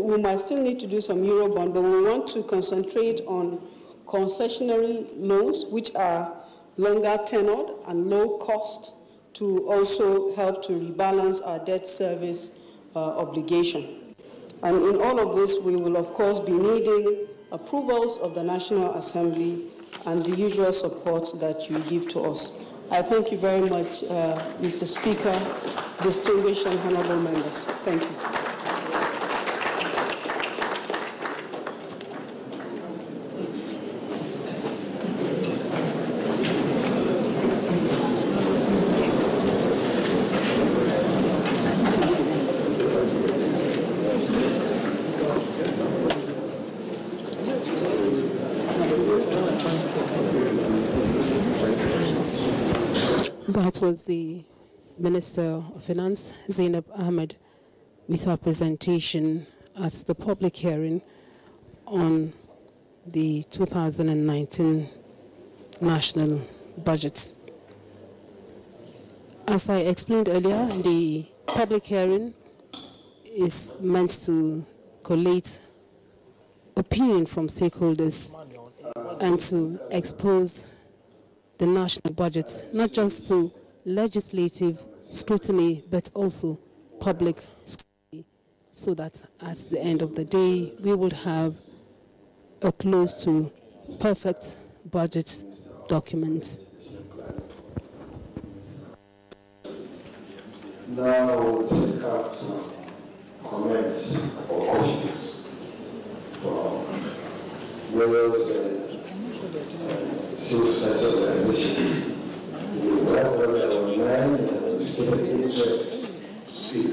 we might still need to do some Eurobond, but we want to concentrate on concessionary loans, which are longer tenured and low cost, to also help to rebalance our debt service obligation. And in all of this, we will, of course, be needing approvals of the National Assembly and the usual support that you give to us. I thank you very much, Mr. Speaker, distinguished and honorable members. Thank you. That was the Minister of Finance, Zainab Ahmed, with her presentation at the public hearing on the 2019 national budget. As I explained earlier, the public hearing is meant to collate opinion from stakeholders and to expose the national budget, not just to legislative scrutiny, but also public scrutiny, so that at the end of the day, we would have a close to perfect budget document. Now we'll take up some comments or questions from various civil society organizations. We welcome them online and take an interest to speak.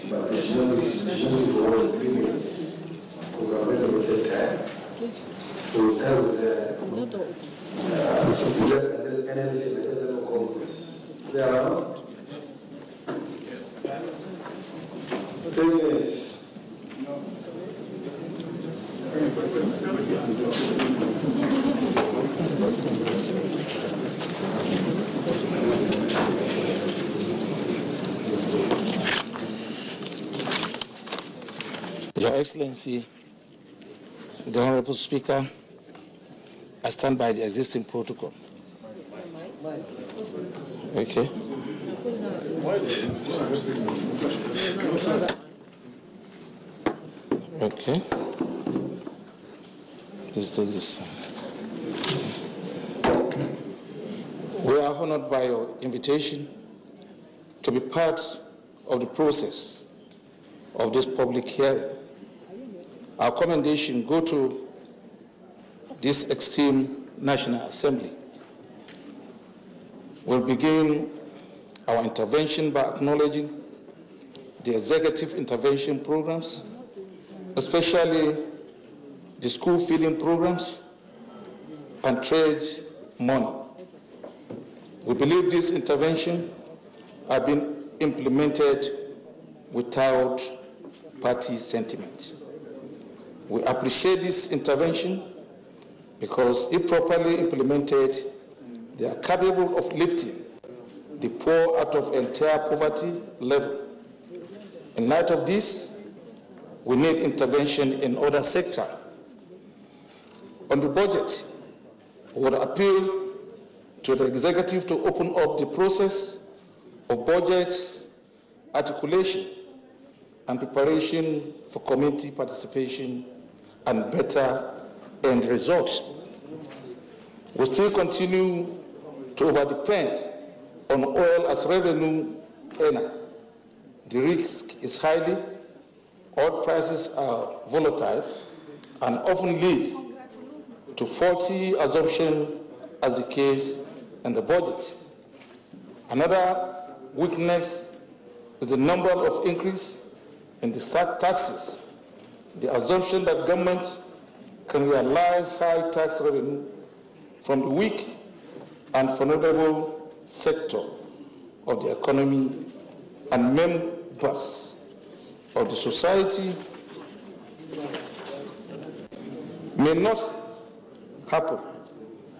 But there's no institution for all 3 minutes. We are very limited time. We will tell the there are 3 minutes. Your Excellency, the Honorable Speaker, I stand by the existing protocol. Okay. Okay. Let's do this. We are honored by your invitation to be part of the process of this public hearing. Our commendation go to this esteemed National Assembly. We'll begin our intervention by acknowledging the executive intervention programs, especially the school feeding programs and trade money. We believe this intervention have been implemented without party sentiment. We appreciate this intervention because if properly implemented, they are capable of lifting the poor out of entire poverty level. In light of this, we need intervention in other sectors. On the budget, we would appeal to the executive to open up the process of budget articulation and preparation for community participation and better end results. We still continue to overdepend on oil as revenue earner. The risk is high, oil prices are volatile and often lead to faulty assumption as the case in the budget. Another weakness is the number of increase in the taxes. The assumption that government can realize high tax revenue from the weak and vulnerable sector of the economy and members of the society may not happen.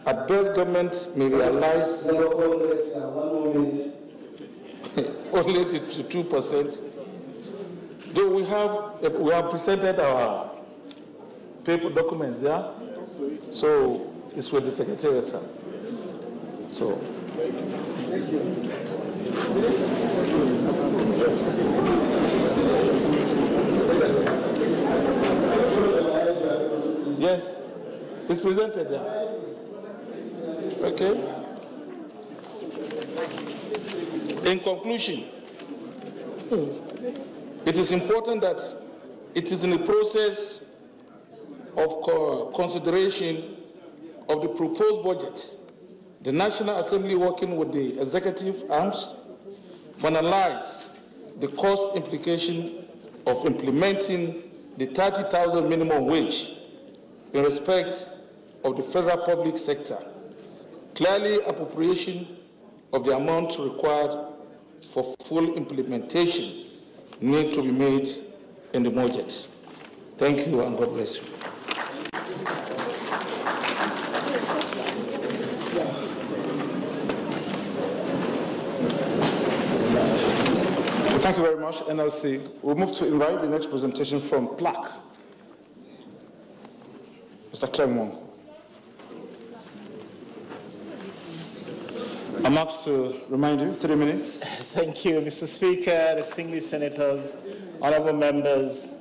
At best, government may realize only to 2%. Though we have presented our paper documents there, so it's with the Secretariat, sir. So. Yes, it's presented there. Okay. In conclusion, it is important that it is in the process of consideration of the proposed budget, the National Assembly working with the executive arms finalize the cost implication of implementing the 30,000 minimum wage in respect of the federal public sector. Clearly, appropriation of the amount required for full implementation need to be made in the budget. Thank you and God bless you. Thank you very much, NLC. We'll move to invite the next presentation from PLAC. Mr. Clement. I'm asked to remind you, 3 minutes. Thank you, Mr. Speaker, distinguished senators, honorable members.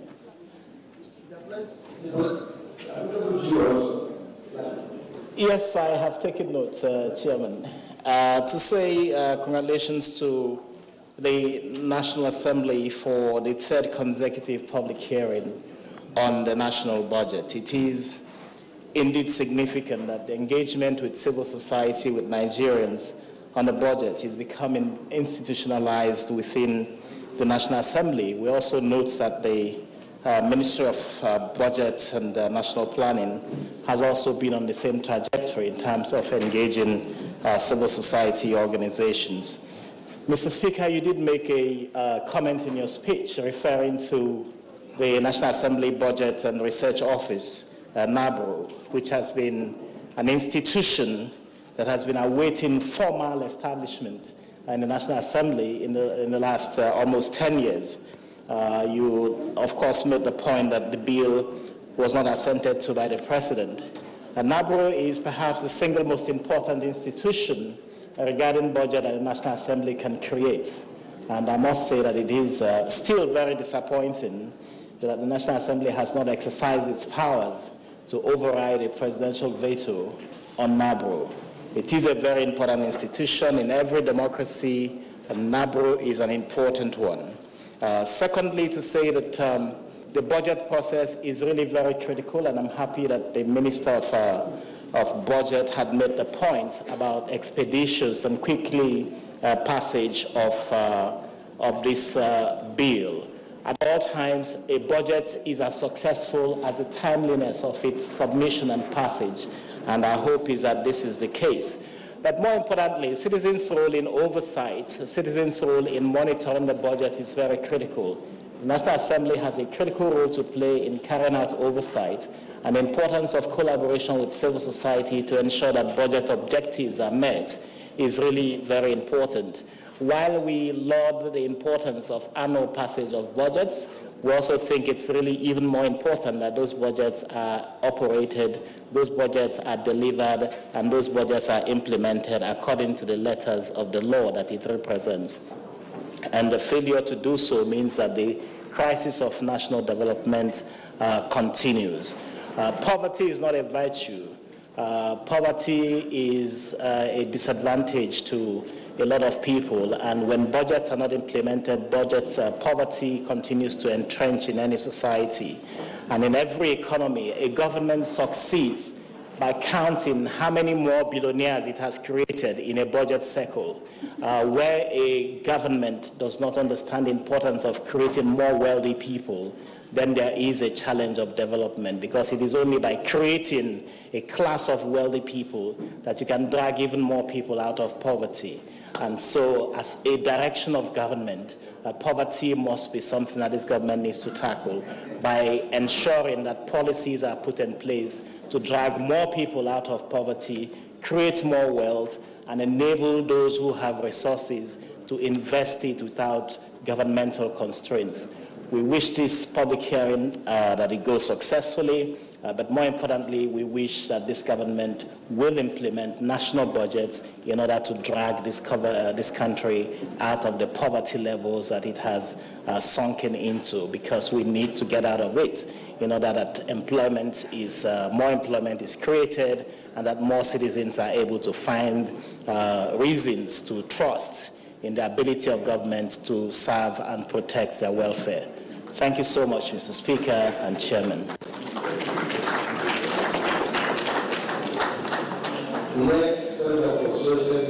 Yes, I have taken note, Chairman. To say congratulations to the National Assembly for the third consecutive public hearing on the national budget. It is indeed significant that the engagement with civil society, with Nigerians on the budget is becoming institutionalized within the National Assembly. We also note that the Ministry of Budget and National Planning has also been on the same trajectory in terms of engaging civil society organizations. Mr. Speaker, you did make a comment in your speech referring to the National Assembly Budget and Research Office, NABRO, which has been an institution that has been awaiting formal establishment in the National Assembly in the last almost 10 years. You, of course, made the point that the bill was not assented to by the President. NABRO is perhaps the single most important institution regarding budget that the National Assembly can create. And I must say that it is still very disappointing that the National Assembly has not exercised its powers to override a presidential veto on NABRO. It is a very important institution in every democracy, and NABRO is an important one. Secondly, to say that the budget process is really very critical, and I'm happy that the Minister of Budget had made the point about expeditious and quickly passage of this bill. At all times, a budget is as successful as the timeliness of its submission and passage, and our hope is that this is the case. But more importantly, citizens' role in oversight, citizens' role in monitoring the budget is very critical. The National Assembly has a critical role to play in carrying out oversight, and the importance of collaboration with civil society to ensure that budget objectives are met is really very important. While we laud the importance of annual passage of budgets, we also think it's really even more important that those budgets are operated, those budgets are delivered, and those budgets are implemented according to the letters of the law that it represents. And the failure to do so means that the crisis of national development continues. Poverty is not a virtue. Poverty is a disadvantage to a lot of people, and when budgets are not implemented, poverty continues to entrench in any society. And in every economy, a government succeeds by counting how many more billionaires it has created in a budget cycle. Where a government does not understand the importance of creating more wealthy people, then there is a challenge of development, because it is only by creating a class of wealthy people that you can drag even more people out of poverty. And so, as a direction of government, poverty must be something that this government needs to tackle by ensuring that policies are put in place to drag more people out of poverty, create more wealth, and enable those who have resources to invest it without governmental constraints. We wish this public hearing that it goes successfully, but more importantly, we wish that this government will implement national budgets in order to drag this country out of the poverty levels that it has sunken into, because we need to get out of it in order that more employment is created and that more citizens are able to find reasons to trust in the ability of government to serve and protect their welfare. Thank you so much, Mr. Speaker and Chairman. Next, Senator Social.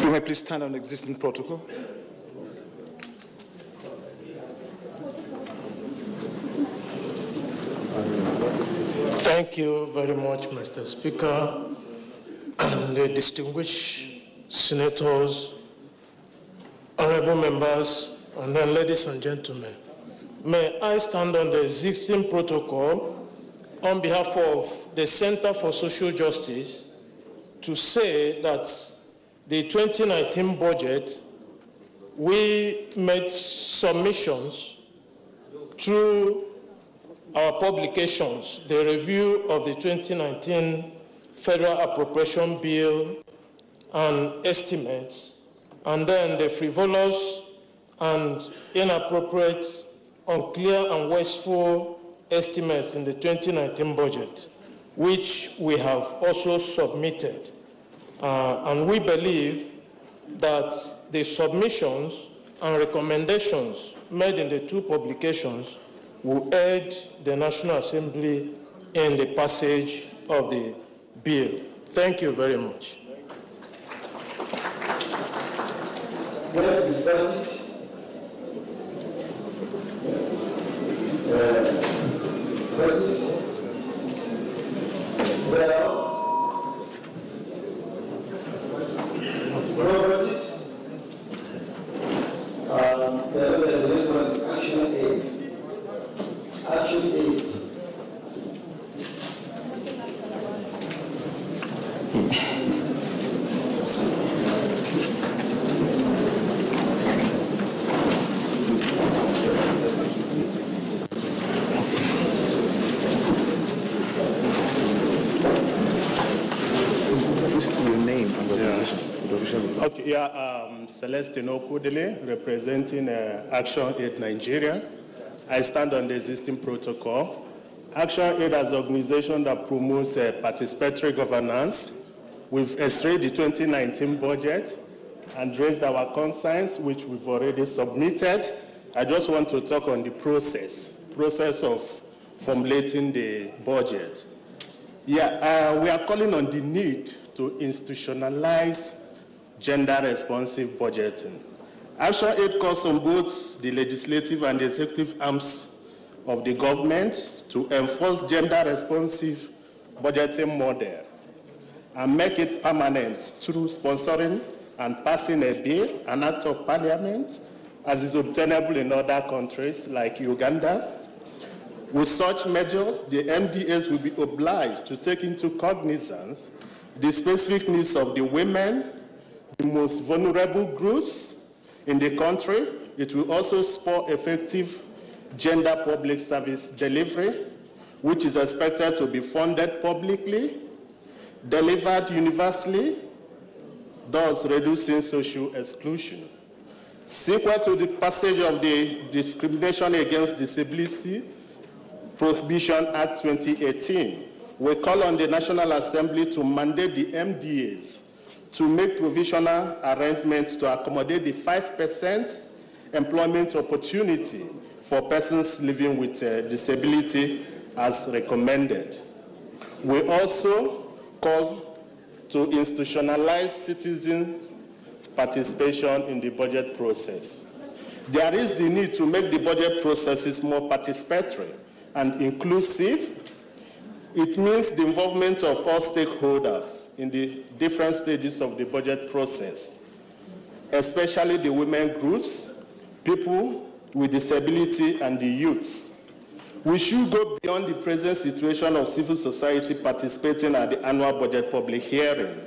You may please stand on existing protocol. Thank you very much, Mr. Speaker, and the distinguished senators, honorable members, and then ladies and gentlemen. May I stand on the existing protocol on behalf of the Center for Social Justice to say that the 2019 budget, we made submissions through our publications, the review of the 2019 Federal Appropriation Bill and estimates, and then the frivolous and inappropriate, unclear and wasteful estimates in the 2019 budget, which we have also submitted. And we believe that the submissions and recommendations made in the two publications will aid the National Assembly in the passage of the bill. Thank you very much. Next is budget. The next one is action aid. Action aid. Okay, Celestine Okudele, representing Action Aid Nigeria. I stand on the existing protocol. Action Aid is an organization that promotes participatory governance. We've extracted the 2019 budget and raised our concerns, which we've already submitted. I just want to talk on the process of formulating the budget. We are calling on the need to institutionalize gender-responsive budgeting. Action Aid calls on both the legislative and the executive arms of the government to enforce gender-responsive budgeting model and make it permanent through sponsoring and passing a bill, an act of parliament, as is obtainable in other countries like Uganda. With such measures, the MDAs will be obliged to take into cognizance the specific needs of the women, the most vulnerable groups in the country. It will also support effective gender public service delivery, which is expected to be funded publicly, delivered universally, thus reducing social exclusion. Sequel to the passage of the Discrimination Against Disability Prohibition Act 2018, we call on the National Assembly to mandate the MDAs to make provisional arrangements to accommodate the 5% employment opportunity for persons living with disability as recommended. We also call to institutionalize citizen participation in the budget process. There is the need to make the budget processes more participatory and inclusive. It means the involvement of all stakeholders in the different stages of the budget process, especially the women groups people with disability, and the youths. We should go beyond the present situation of civil society participating at the annual budget public hearing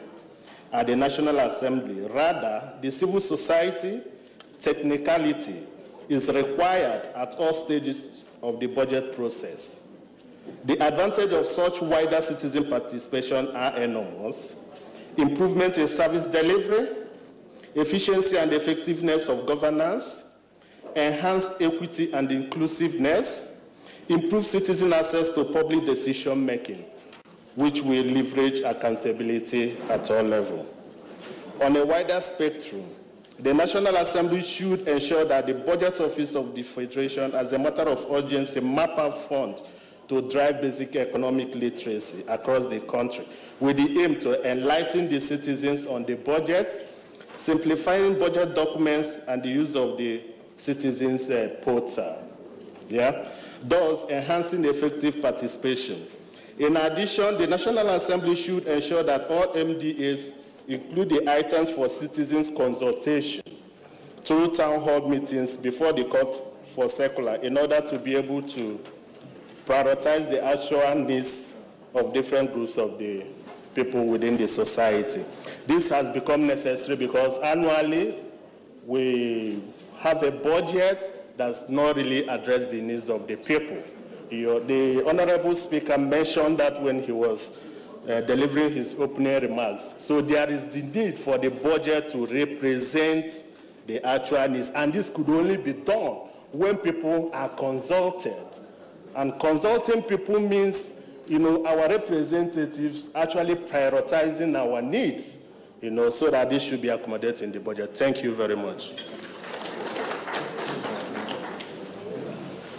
at the National Assembly. Rather, the civil society technicality is required at all stages of the budget process. The advantage of such wider citizen participation are enormous. Improvement in service delivery, efficiency and effectiveness of governance, enhanced equity and inclusiveness, improved citizen access to public decision making, which will leverage accountability at all levels. On a wider spectrum, the National Assembly should ensure that the Budget Office of the Federation, as a matter of urgency, map out funds to drive basic economic literacy across the country, with the aim to enlighten the citizens on the budget, simplifying budget documents, and the use of the citizens' portal. Thus enhancing effective participation. In addition, the National Assembly should ensure that all MDAs include the items for citizens' consultation through town hall meetings before the call for circular, in order to be able to prioritize the actual needs of different groups of the people within the society. This has become necessary because annually we have a budget that's not really addressed the needs of the people. The Honorable Speaker mentioned that when he was delivering his opening remarks. So there is the need for the budget to represent the actual needs, and this could only be done when people are consulted. And consulting people means, our representatives actually prioritizing our needs, so that this should be accommodated in the budget. Thank you very much.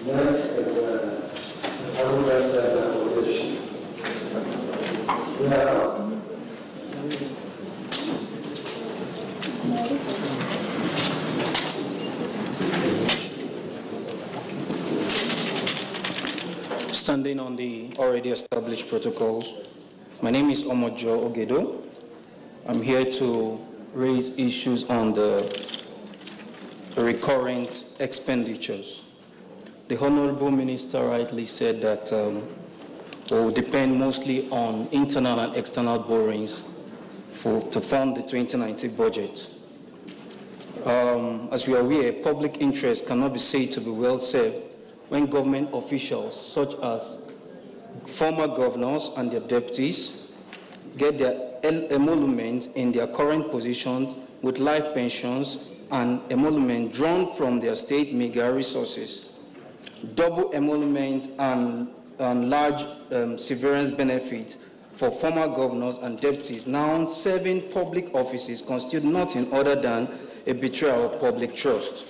Next is Standing on the already established protocols, my name is Omojo Ogedo. I'm here to raise issues on the recurrent expenditures. The Honorable Minister rightly said that will depend mostly on internal and external borrowings to fund the 2019 budget. As we are aware, public interest cannot be said to be well served when government officials, such as former governors and their deputies, get their emolument in their current positions with life pensions and emolument drawn from their state meager resources. Double emolument and large severance benefits for former governors and deputies now serving public offices constitute nothing other than a betrayal of public trust.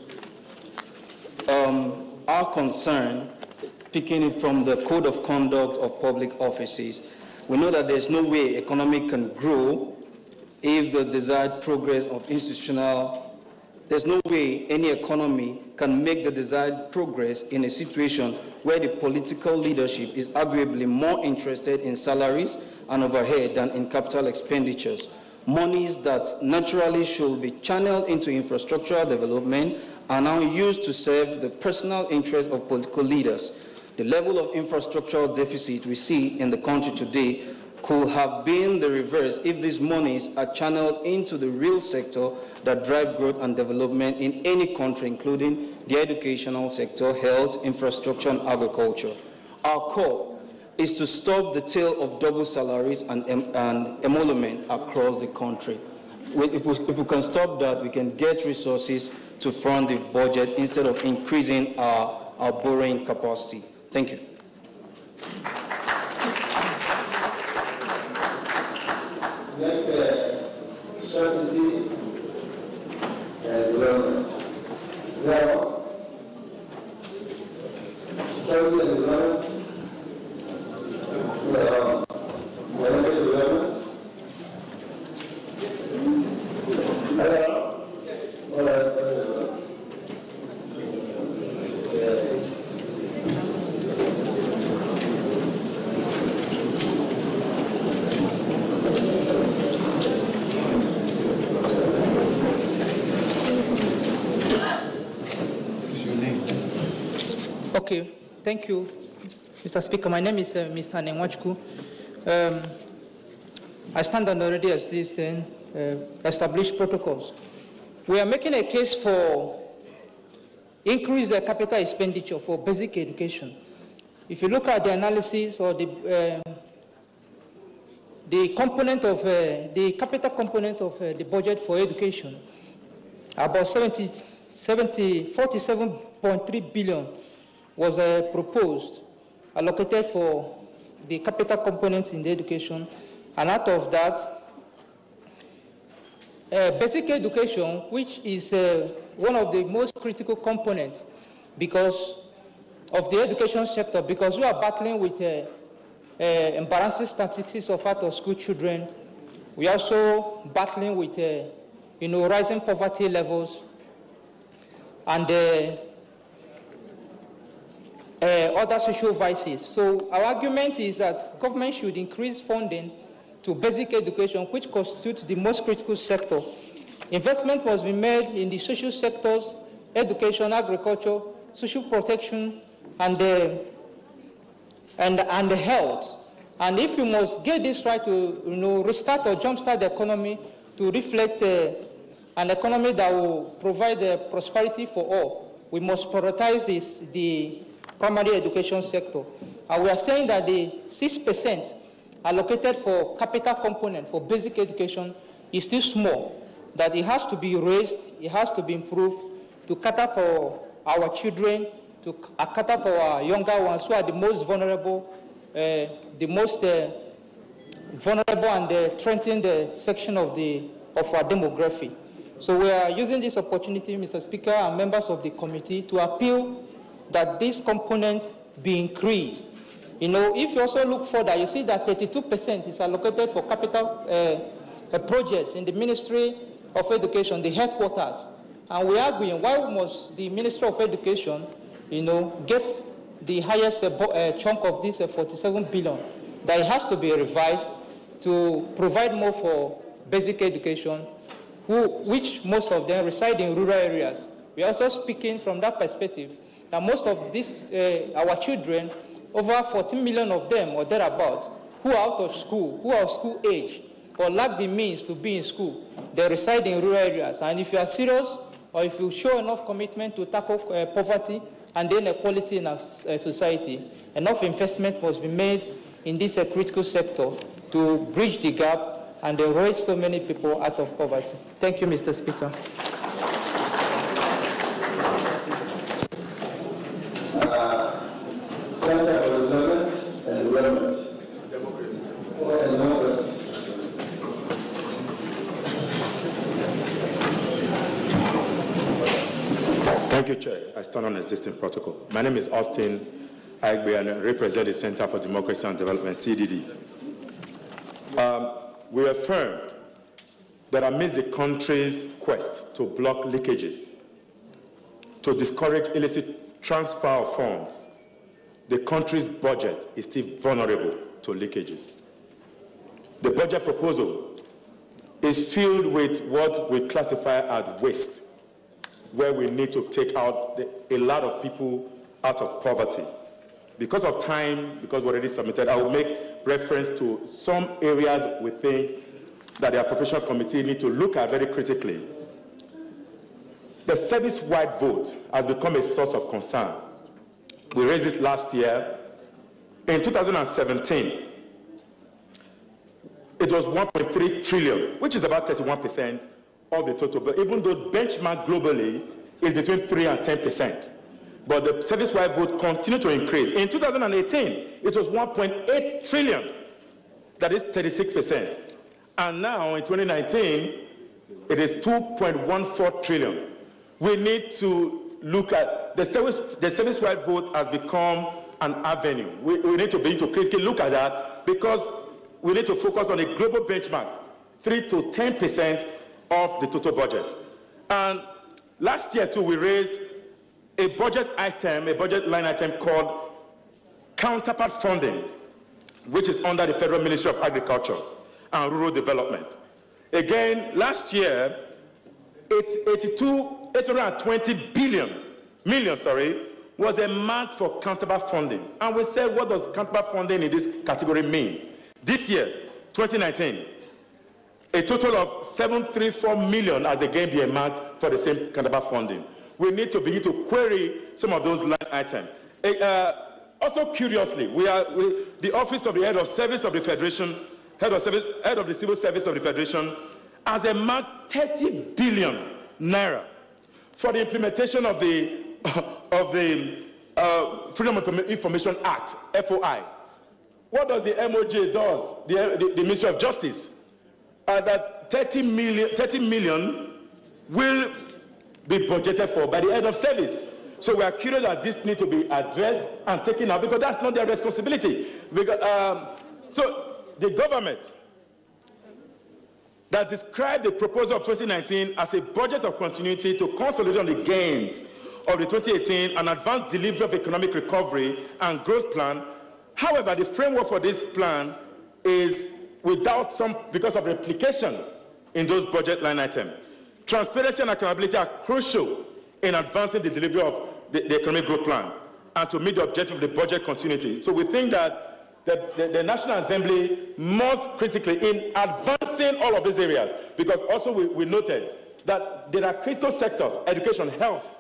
Our concern, picking it from the Code of Conduct of Public Offices, we know that there's no way economy can grow if the desired progress of there's no way any economy can make the desired progress in a situation where the political leadership is arguably more interested in salaries and overhead than in capital expenditures. Monies that naturally should be channeled into infrastructural development are now used to serve the personal interests of political leaders. The level of infrastructural deficit we see in the country today could have been the reverse if these monies are channeled into the real sector that drive growth and development in any country, including the educational sector, health, infrastructure, and agriculture. Our call is to stop the tale of double salaries and emolument across the country. If we can stop that, we can get resources to fund the budget instead of increasing our borrowing capacity. Thank you. Next, strategy and development. Now, strategy and development. Financial development. Okay, thank you, Mr. Speaker. My name is Mr. Nenwachku. I stand on already as these established protocols. We are making a case for increased capital expenditure for basic education. If you look at the analysis or the component of the capital component of the budget for education, about 47.3 billion was proposed, allocated for the capital component in the education, and out of that, basic education, which is one of the most critical components because of the education sector, because we are battling with embarrassing statistics of out-of-school children. We are also battling with rising poverty levels and other social vices. So our argument is that government should increase funding to basic education, which constitutes the most critical sector. Investment must be made in the social sectors, education, agriculture, social protection, and health. And if you must get this right to restart or jumpstart the economy to reflect an economy that will provide prosperity for all, we must prioritize the primary education sector. And we are saying that the 6% allocated for capital component for basic education is still small, that it has to be raised, it has to be improved to cater for our children, to cater for our younger ones who are the most vulnerable, and strengthen the section of our demography. So we are using this opportunity, Mr. Speaker, and members of the committee to appeal that this component be increased. If you also look further, you see that 32% is allocated for capital projects in the Ministry of Education, the headquarters. And we are arguing, why must the Ministry of Education, get the highest chunk of this 47 billion? That it has to be revised to provide more for basic education, which most of them reside in rural areas. We are also speaking from that perspective that most of these, our children, over 14 million of them or thereabouts, who are out of school, who are of school age, or lack the means to be in school, they reside in rural areas. And if you are serious, or if you show enough commitment to tackle poverty and inequality in our society, enough investment must be made in this critical sector to bridge the gap and raise so many people out of poverty. Thank you, Mr. Speaker. Center for Development and Development. Democracy. Thank you, Chair. I stand on existing protocol. My name is Austin Aigbe, and I represent the Center for Democracy and Development, CDD. We affirmed that amidst the country's quest to block leakages, to discourage illicit transfer of funds, the country's budget is still vulnerable to leakages. The budget proposal is filled with what we classify as waste, where we need to take out a lot of people out of poverty. Because of time, because we already submitted, I will make reference to some areas we think that the Appropriation Committee need to look at very critically. The service-wide vote has become a source of concern. We raised it last year. In 2017, it was 1.3 trillion, which is about 31% of the total. But even though benchmark globally is between 3 and 10%, but the service-wide vote continued to increase. In 2018, it was 1.8 trillion, that is 36%. And now in 2019, it is 2.14 trillion. We need to look at the service-wide vote has become an avenue. We need to begin to critically look at that because we need to focus on a global benchmark, 3 to 10% of the total budget. And last year too, we raised a budget line item called counterpart funding, which is under the Federal Ministry of Agriculture and Rural Development. Again, last year, 820 million was a month for counterpart funding. And we said, what does counterpart funding in this category mean? This year, 2019, a total of 734 million has again been earmarked for the same counterpart funding. We need to begin to query some of those line items. Also, curiously, the Office of the Head of Service of the Federation, Head of the Civil Service of the Federation, has earmarked 30 billion naira for the implementation of the Freedom of Information Act, FOI. What does the MOJ do, the Ministry of Justice? That 30 million will be budgeted for by the head of service. So we are curious that this needs to be addressed and taken out because that's not their responsibility. Because, so the government that described the proposal of 2019 as a budget of continuity to consolidate on the gains of the 2018 and advance delivery of economic recovery and growth plan. However, the framework for this plan is without some, because of replication in those budget line items. Transparency and accountability are crucial in advancing the delivery of the economic growth plan and to meet the objective of the budget continuity. So we think that the National Assembly must critically, in advancing all of these areas, because also we noted that there are critical sectors, education, health,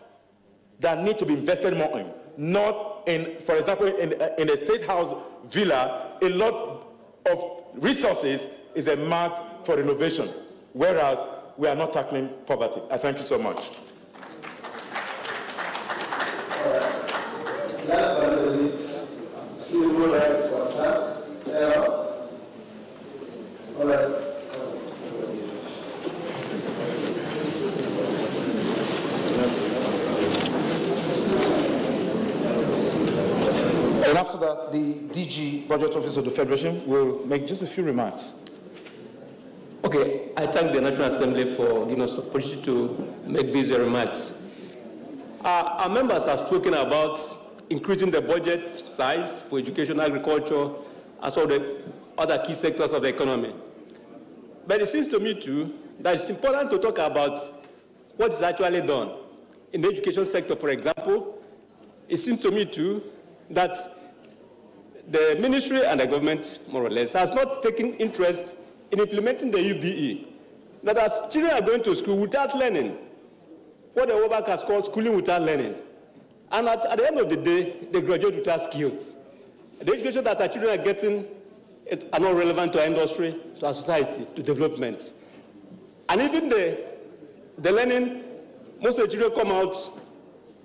that need to be invested more in. Not in, for example, in a State House villa, a lot of resources is a mark for innovation, whereas we are not tackling poverty. I thank you so much. Last but not least, civil rights concern. All right. And after that, the DG Budget Office of the Federation will make just a few remarks. Okay, I thank the National Assembly for giving us the opportunity to make these remarks. Our members have spoken about increasing the budget size for education, agriculture, as well as the other key sectors of the economy. But it seems to me, too, that it's important to talk about what is actually done. In the education sector, for example, it seems to me, too, that the ministry and the government, more or less, has not taken interest in implementing the UBE. That as children are going to school without learning, what the World Bank has called schooling without learning. And at the end of the day, they graduate without skills. The education that our children are getting are not relevant to our industry, to our society, to development. And even the learning, most of the children come out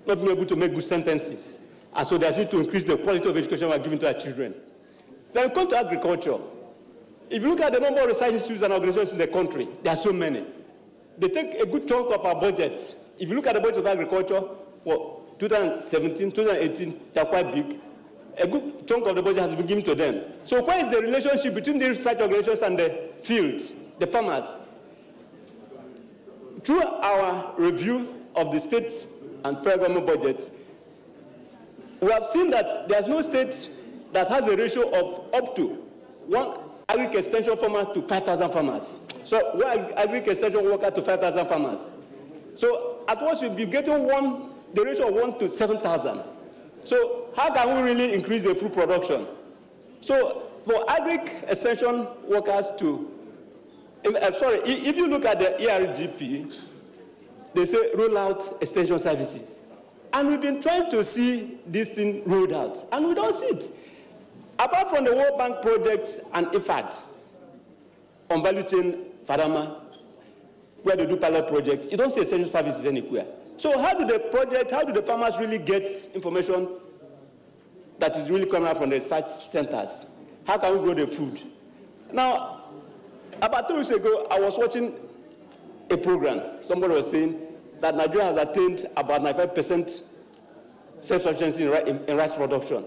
not being able to make good sentences. And so there's need to increase the quality of education we're giving to our children. Then we come to agriculture. If you look at the number of research institutes and organizations in the country, there are so many. They take a good chunk of our budget. If you look at the budget of agriculture for 2017, 2018, they are quite big. A good chunk of the budget has been given to them. So where is the relationship between the research organizations and the field, the farmers? Through our review of the state and federal government budgets, we have seen that there's no state that has a ratio of up to one agri-extension farmer to 5,000 farmers. So one agri-extension worker to 5,000 farmers. So at once you'll be getting the ratio of 1 to 7,000. So how can we really increase the food production? So for agri-extension workers to, if you look at the ERGP, they say roll out extension services. And we've been trying to see this thing rolled out, and we don't see it. Apart from the World Bank projects and IFAD on value chain Fadama, where they do pilot projects, you don't see essential services anywhere. So how do the farmers really get information that is really coming out from the research centers? How can we grow the food? Now, about 3 weeks ago, I was watching a program. Somebody was saying that Nigeria has attained about 95% self-sufficiency in rice production.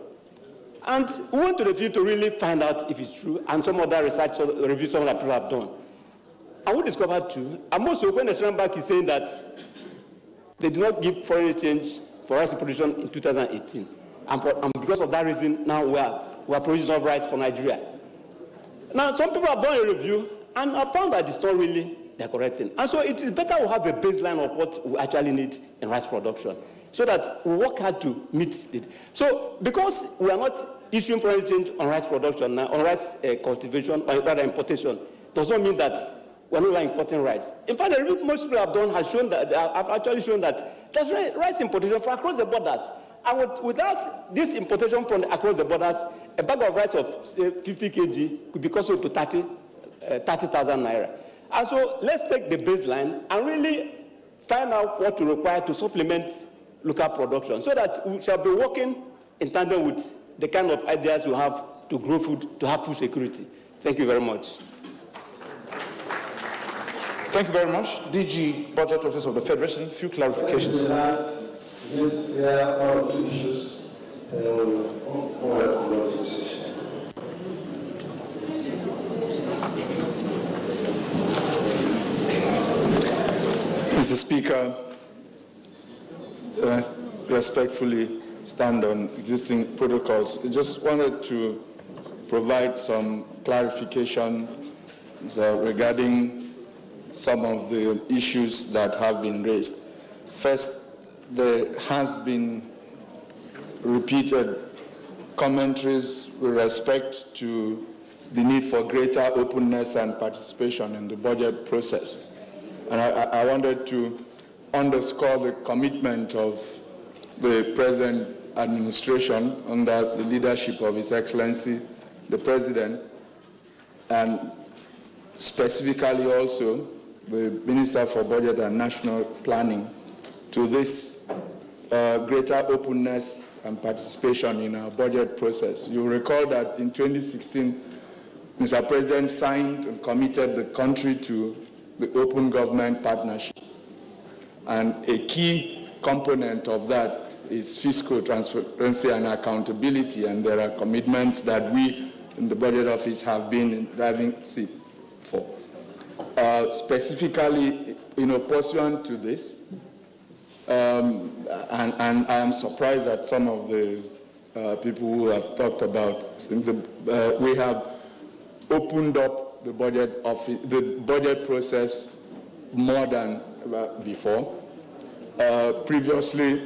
And we went to the field to really find out if it's true, and some other research reviews some of that people have done. And we discovered too, and also when the Central Bank is saying that they did not give foreign exchange for rice production in 2018. And because of that reason, now we are producing enough rice for Nigeria. Now, some people have done a review, and have found that it's not really the correct thing. And so it is better to have a baseline of what we actually need in rice production. so that we work hard to meet it. So because we are not issuing foreign exchange on rice production, on rice cultivation, or rather importation, does not mean that we're no longer importing rice. In fact, the research most people have done has shown that, have actually shown that there's rice importation from across the borders. And without this importation from across the borders, a bag of rice of say, 50 kg could be cost up to 30,000 naira. And so let's take the baseline and really find out what to require to supplement local production so that we shall be working in tandem with the kind of ideas we have to grow food, to have food security. Thank you very much. Thank you very much. DG Budget Office of the Federation, a few clarifications. Yes, there are two issues on the closing session. Mr. Speaker, respectfully stand on existing protocols. I just wanted to provide some clarification regarding some of the issues that have been raised. First, there has been repeated commentaries with respect to the need for greater openness and participation in the budget process. And I wanted to underscore the commitment of the present administration under the leadership of His Excellency, the President, and specifically also the Minister for Budget and National Planning, to this greater openness and participation in our budget process. You recall that in 2016, Mr. President signed and committed the country to the Open Government Partnership. And a key component of that is fiscal transparency and accountability, and there are commitments that we in the Budget Office have been in driving seat for. Specifically, pursuant to this, and I am surprised that some of the people who have talked about, we have opened up the budget office, the budget process more than before. Previously,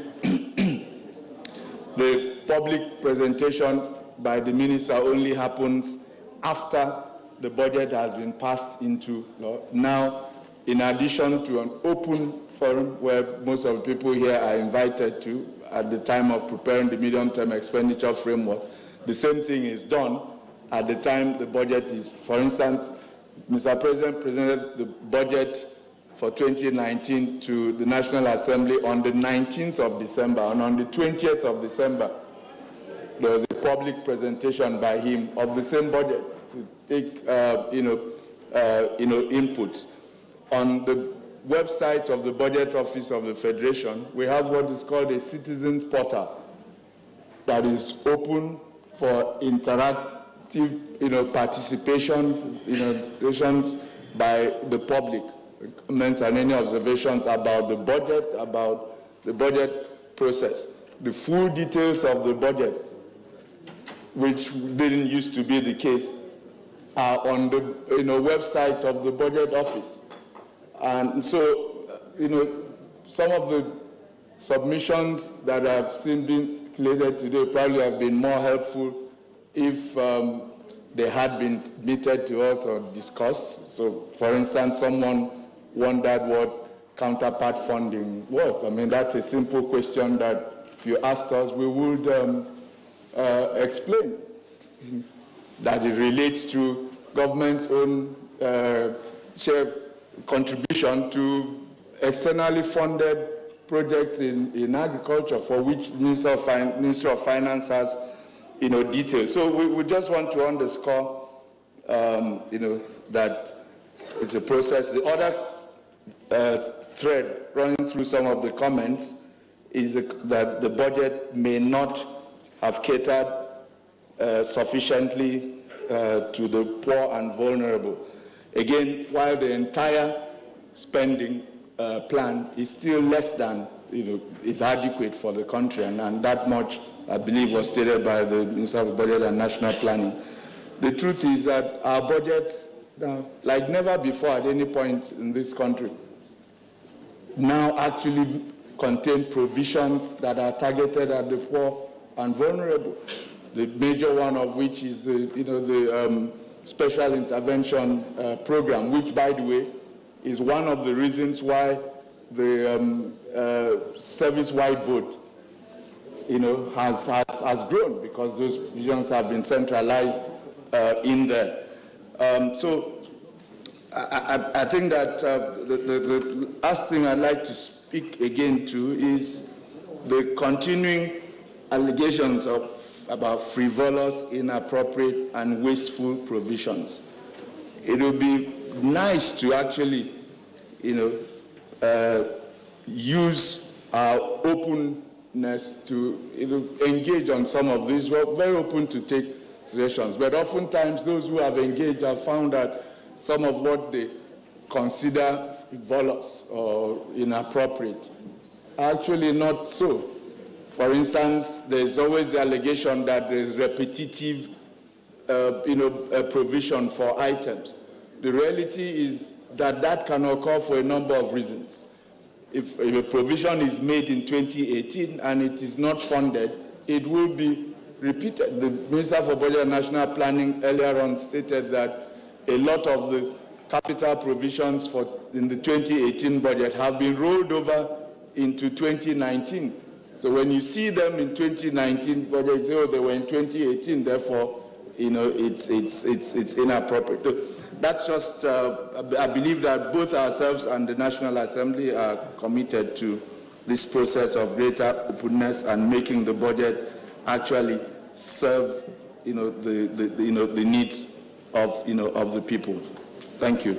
the public presentation by the minister only happens after the budget has been passed into law. Now, in addition to an open forum where most of the people here are invited to at the time of preparing the medium-term expenditure framework, the same thing is done at the time the budget is. For instance, Mr. President presented the budget for 2019 to the National Assembly on the 19th of December, and on the 20th of December, there was a public presentation by him of the same budget to take, inputs. On the website of the Budget Office of the Federation, we have what is called a citizens portal that is open for interactive, participation, discussions by the public, comments and any observations about the budget process. The full details of the budget, which didn't used to be the case, are on the website of the Budget Office. And so, some of the submissions that have seen been created today probably have been more helpful if they had been submitted to us or discussed. So, for instance, someone wondered what counterpart funding was. I mean, that's a simple question that if you asked us, we would explain that it relates to government's own share contribution to externally funded projects in agriculture, for which Ministry of Finance has, details. So we just want to underscore, that it's a process. The other thread running through some of the comments is that the budget may not have catered sufficiently to the poor and vulnerable. Again, while the entire spending plan is still less than, is adequate for the country, and that much, I believe, was stated by the Minister of Budget and National Planning. The truth is that our budgets, like never before at any point in this country, now actually contain provisions that are targeted at the poor and vulnerable. The major one of which is the special intervention program, which, by the way, is one of the reasons why the service-wide vote, has grown, because those provisions have been centralized in there. So I think that the last thing I'd like to speak again to is the continuing allegations about frivolous, inappropriate, and wasteful provisions. It would be nice to actually, use our openness to engage on some of these. We're very open to take suggestions, but oftentimes those who have engaged have found that some of what they consider frivolous or inappropriate are actually not so. For instance, there's always the allegation that there's repetitive provision for items. The reality is that that can occur for a number of reasons. If a provision is made in 2018 and it is not funded, it will be repeated. The Minister for Budget and National Planning earlier on stated that a lot of the capital provisions in the 2018 budget have been rolled over into 2019. So when you see them in 2019 budget, you say, oh, they were in 2018, therefore, it's inappropriate. That's just, I believe that both ourselves and the National Assembly are committed to this process of greater openness and making the budget actually serve, the needs of the people. Thank you.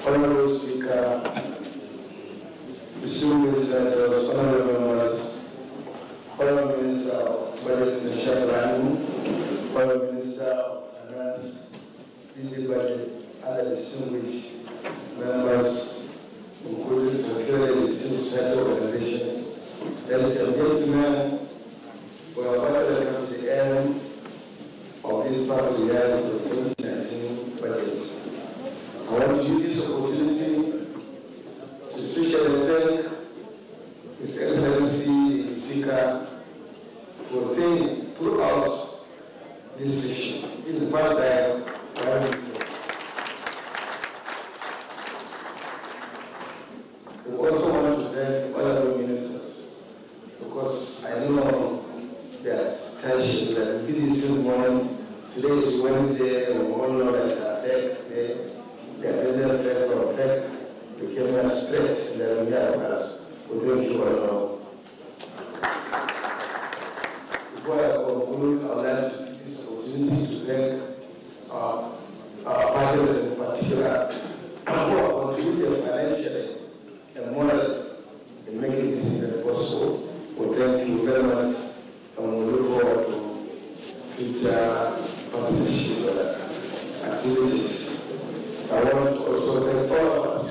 Honorable Speaker, distinguished senators, honorable members, Honorable Minister of Budget and National Planning, Honorable Minister of Finance, DG Budget, other distinguished members, including the civil society organizations, ladies and gentlemen, we are about to come to the end of this public hearing for the 2019 budget. I want to use this opportunity to especially thank His Excellency the Speaker for saying throughout this session, it is part time we also want to thank other ministers, because I know there's tension, there's busy this morning. Today is Wednesday, and we all know that it's a fact day. The agenda fair for effect became a straight in the media class. We thank you all. Before I conclude, I would like to take this opportunity to thank our partners in particular who have contributed financially and morally in making this event possible. We thank you very much, and we look forward to future partnership activities. I want to also thank all of us,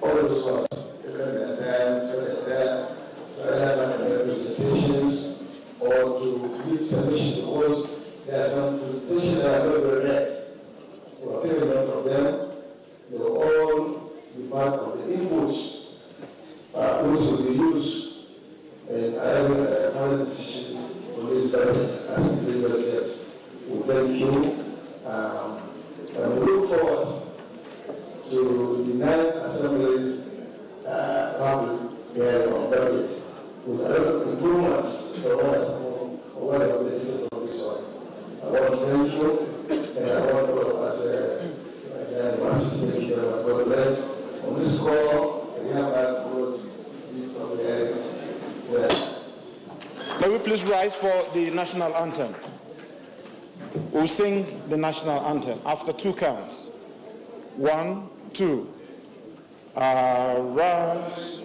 all those of us, taking their time, so that either presentations or to read submission, because there are some presentations that are not very read. We are taking note of them. They will all be part of the inputs which will be used in a final decision on this budget as the previous years. We thank you. And we look forward to the 9th Assembly's public hearing on budget with a lot of improvements for us on what are the benefits from this one. I want to thank you, and I want all of us thank you very much. God bless. On this call, we have our close this public hearing. May we please rise for the national anthem? We'll sing the national anthem after 2 counts. 1, 2. Arise.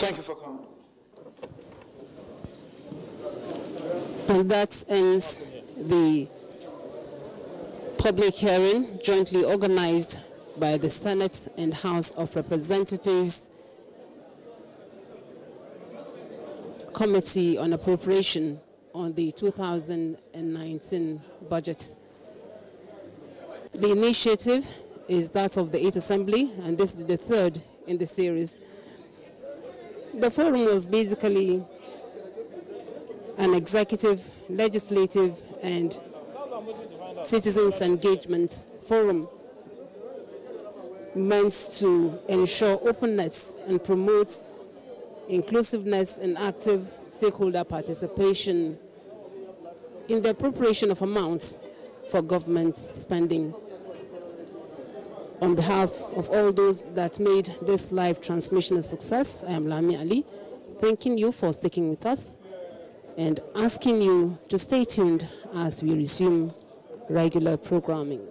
Thank you for coming. And that ends the public hearing jointly organized by the Senate and House of Representatives Committee on Appropriation on the 2019 budget. The initiative is that of the 8th Assembly, and this is the third in the series. The forum was basically an executive, legislative, and citizens' engagement forum meant to ensure openness and promote inclusiveness and active stakeholder participation in the appropriation of amounts for government spending. On behalf of all those that made this live transmission a success, I am Lami Ali, thanking you for sticking with us and asking you to stay tuned as we resume regular programming.